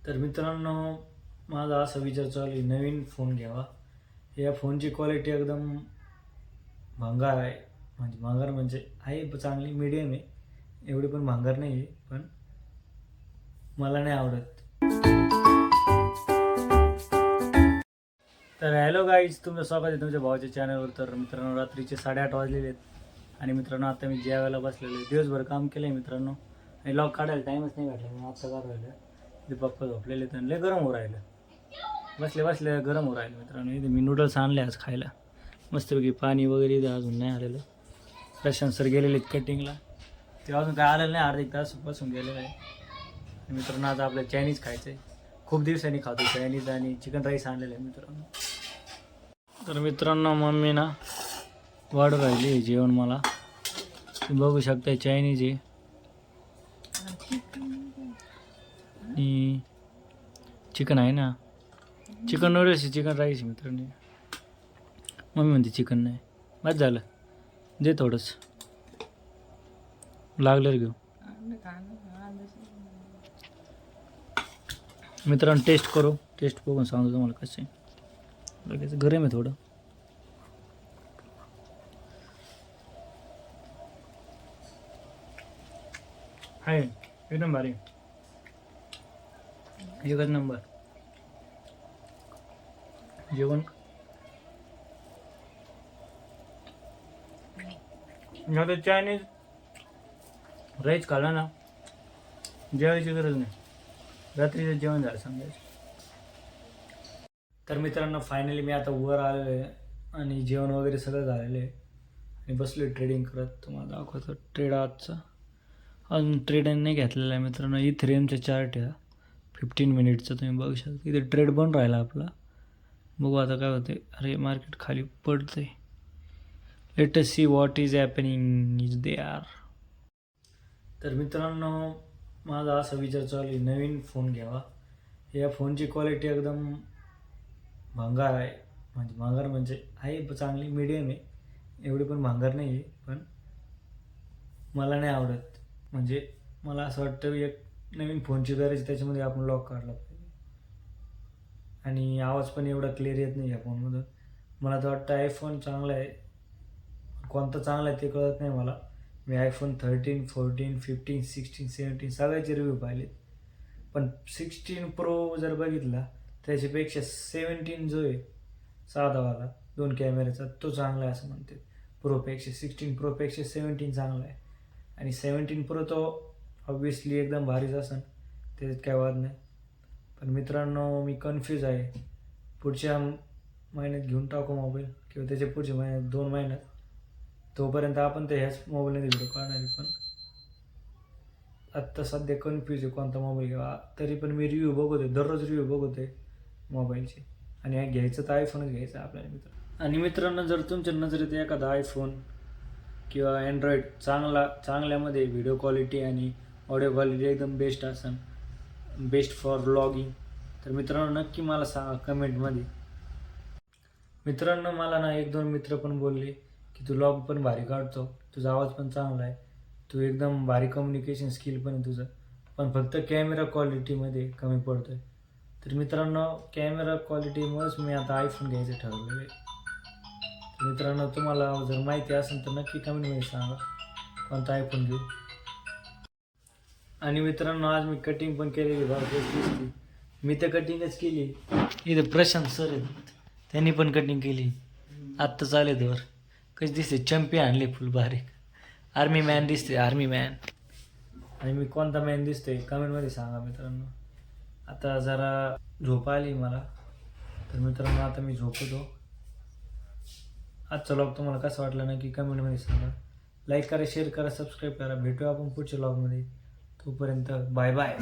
तर मित्रांनो, माझा असा विचार चालू आहे नवीन फोन घ्यावा. या फोनची क्वालिटी एकदम भंगार आहे. म्हणजे आहे चांगली मीडियम आहे, एवढी पण भंगार नाही आहे, पण मला नाही आवडत. तर हॅलो गाईज, तुमचं स्वागत आहे तुमच्या भावाच्या चॅनलवर. तर मित्रांनो, रात्रीचे 8:30 वाजलेले आहेत आणि मित्रांनो आता मी जेवायला बसलेलो आहे. दिवसभर काम केलं आहे मित्रांनो आणि लॉग काढायला टाईमच नाही भेटला. मी आत्ता काढायला ते पप्पा झोपलेले तर लय गरम होऊ राहिलं. बसले गरम होऊ राहिलं मित्रांनो. इथे मी नूडल्स आणले आज खायला मस्तपैकी. पाणी वगैरे इथे अजून नाही आलेलं. प्रशांत सर गेलेले आहेत कटिंगला, ते अजून काय आलेलं नाही. अर्धा एक तास बसून गेलेलं आहे. मित्रांनो आता आपल्याला चायनीज खायचं आहे. खूप दिवसांनी खातो चायनीज आणि चिकन राईस आणलेलं आहे मित्रांनो. तर मित्रांनो, मम्मी ना वाढ राहिली जेवण. मला तुम्ही बघू शकता चायनीज आहे आणि चिकन आहे ना. चिकन नूडल्स आहे, चिकन राईस आहे मित्रांनो. मम्मी म्हणते चिकन नाही. बस झालं, दे थोडंसं लागलं घेऊ. मित्रांनो टेस्ट करू, टेस्ट बघून सांगतो तुम्हाला कसं आहे. लगेच गरम आहे थोडं. आहे एकदम भारी, एकच नंबर जेवण. आता चायनीज राईस खाल्ला ना, जेवायची गरज नाही. रात्रीचं जेवण झालं समजायचं. तर मित्रांनो, फायनली मी आता वर आलेलो आहे आणि जेवण वगैरे सगळं झालेलं आहे आणि बसलो ट्रेडिंग करत. तुम्हाला दाखवतो ट्रेड आजचा. अजून ट्रेडिंग नाही घेतलेला आहे मित्रांनो. इथेरियमचा चार्ट आहे 15 मिनिटचा, तुम्ही बघू शकता. इथे ट्रेड बन राहिला आपला. बघू आता काय होते. अरे मार्केट खाली पडतंय. Let us see what is happening is there. तर मित्रांनो, माझा असा विचार चालू आहे नवीन फोन घ्यावा. या फोनची क्वालिटी एकदम भंगार आहे. म्हणजे आहे चांगली मीडियम आहे, एवढी पण भंगार नाही आहे, पण मला नाही आवडत. म्हणजे मला असं वाटतं एक नवीन फोनची गरज आहे, त्याच्यामध्ये आपण लॉक काढला पाहिजे. आणि आवाज पण एवढा क्लिअर येत नाही या फोनमधून. मला तर वाटतं आयफोन चांगला आहे. कोणता चांगला आहे ते कळत नाही मला. मी आयफोन 13, 14, 15, 16, 17 सगळ्याचे रिव्ह्यू पाहिलेत, पण 16 प्रो जर बघितला त्याच्यापेक्षा 17 जो आहे साधावाला 2 कॅमेऱ्याचा तो चांगला आहे असं म्हणते. प्रोपेक्षा 16 प्रोपेक्षा 17 चांगला आहे. आणि 17 प्रो तो ऑब्वियसली एकदम भारीच असेल, त्याच्यात काय वाद नाही. पण मित्रांनो, मी कन्फ्यूज आहे. पुढच्या महिन्यात घेऊन टाकू मोबाईल किंवा त्याच्या पुढच्या महिन्यात 2 महिन्यात. तोपर्यंत आपण तर ह्याच मोबाईलने व्हिडिओ काढणार. पण आत्ता सध्या कन्फ्यूज आहे कोणता मोबाईल घ्यावा. तरी पण मी रिव्ह्यू बघतोय, दररोज रिव्ह्यू बघतोय मोबाईलचे. आणि घ्यायचं तर आयफोनच घ्यायचं आपल्याला मित्र. आणि मित्रांनो, जर तुमच्या नजरेत एखादा आयफोन किंवा अँड्रॉईड चांगल्यामध्ये व्हिडिओ क्वालिटी आणि ऑडिओ क्वालिटी एकदम बेस्ट असेल, बेस्ट फॉर व्लॉगिंग, तर मित्रांनो नक्की मला सांगा कमेंटमध्ये. मित्रांनो, मला ना 1-2 मित्र पण बोलले की तू व्लॉग पण भारी काढतो, तुझा आवाज पण चांगला आहे, तू एकदम भारी कम्युनिकेशन स्किल पण आहे तुझं, पण फक्त कॅमेरा क्वालिटीमध्ये कमी पडतोय. तर मित्रांनो, कॅमेरा क्वालिटीमुळेच मी आता आयफोन घ्यायचं ठरवलेलं आहे. मित्रांनो, तुम्हाला जर माहिती असेल तर नक्की कमेंटमध्ये सांगा कोणता आयफोन घेऊ. आणि मित्रांनो, आज मी कटिंग पण केलेली दिसते. मी तर कटिंगच केली. इथे प्रशांत सर आहेत, त्यांनी पण कटिंग केली. आत्ता चालेल वर कशी दिसते. चंपी आणली फुल बारीक. आर्मी मॅन दिसते, आर्मी मॅन. आणि मी कोणता मॅन दिसतोय कमेंटमध्ये सांगा मित्रांनो. आता जरा झोप आली मला, तर मित्रांनो आता मी झोपतो. आजचा व्लॉग तुम्हाला कसा वाटला नक्की कमेंटमध्ये सांगा. लाईक करा, शेअर करा, सबस्क्राईब करा. भेटूया आपण पुढच्या व्लॉगमध्ये. तोपर्यंत बाय बाय.